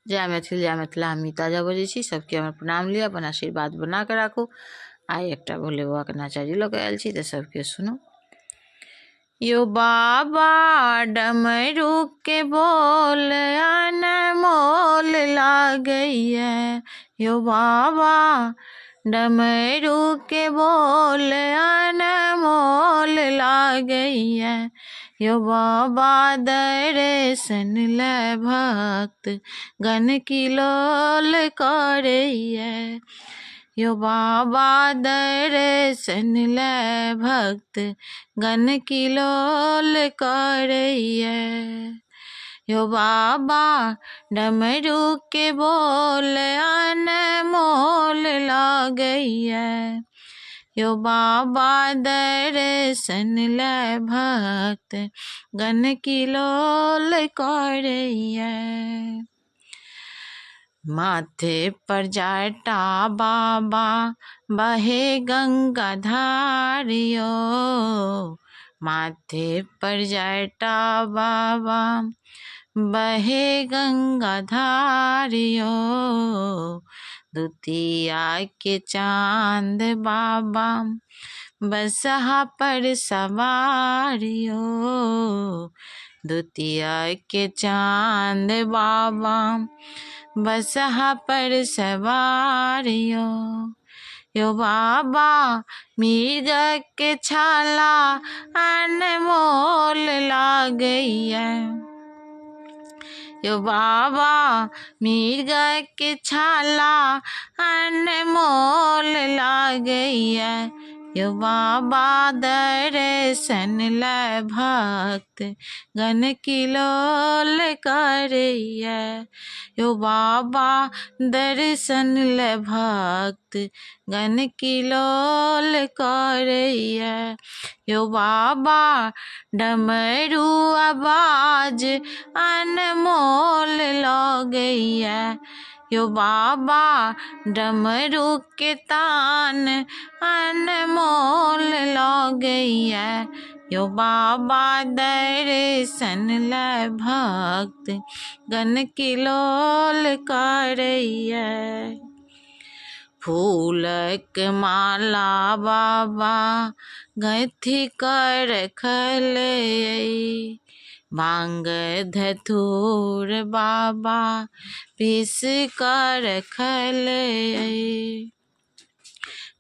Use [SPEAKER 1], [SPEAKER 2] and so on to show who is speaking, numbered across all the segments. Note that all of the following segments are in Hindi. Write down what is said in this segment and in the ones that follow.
[SPEAKER 1] जय मैथिल जय मिथिला। हम ताजा बजै छी। सबके हमर प्रणाम लिअ, अपन आशीर्वाद बना के राखू। आइ एकटा भोले बाबा के नाचाजी लऽ के आयल छी, तऽ सबके सुनू। यो बाबा डमरू के बोल अनमोल लागैया, यो बाबा डमरू के बोल अनमोल लागैया, यो बाबा दर्शन ले भक्त गण किलोल करैया, यो बाबा दर्शन ले भक्त गण किलोल करैया, यो बाबा डमरू के बोल अनमोल लागैया, यो बाबा दर्शन ले भक्त गण किलोल करैया, माथे पर जटा बाबा बहे गंगाधारियो, माथे पर जटा बाबा बहे गंगाधारियो, दुतिया के चांद बाबा बसहा पर सवारियो, दुतिया के चांद बाबा बसहा पर सवारियो, यो बाबा मृग के छाला अनमोल लागैया, यो बाबा मृग के छाला अनमोल लागैया, यो बाबा दर्शन ले भक्त गण किलोल करैया, यो बाबा दर्शन ले भक्त गण किलोल करैया, यो बाबा डमरू आवाज अनमोल लागैया, यो बाबा डमरू के तान अनमोल लागैया, यो बाबा दर्शन ले भक्त गण किलोल करैया, फूलक माला बाबा गथी कर रखलै, भांग धतूर बाबा पीस कर रखलै,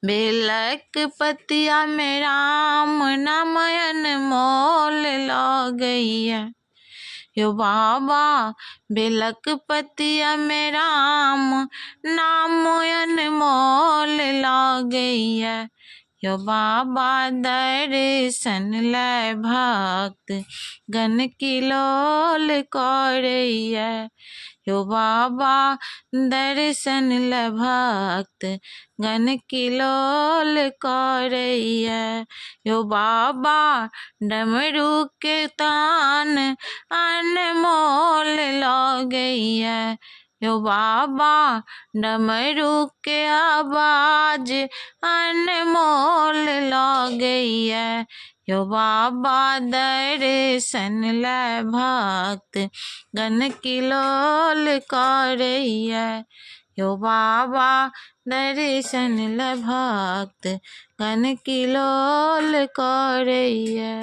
[SPEAKER 1] बेलक पतिया में राम नाम अनमोल लागैया, यो बाबा बेलक पतिया में राम नाम अनमोल लागैया, यो बाबा दर्शन ले भक्त गण किलोल करैया, यो बाबा दर्शन ले भक्त गण किलोल करैया, यो बाबा डमरू के तान अनमोल लागैया, यो बाबा डमरू के आवाज अनमोल लागैया, यो बाबा दर्शन ले भक्त गण किलोल करैया, यो बाबा दर्शन ले भक्त गण किलोल करैया।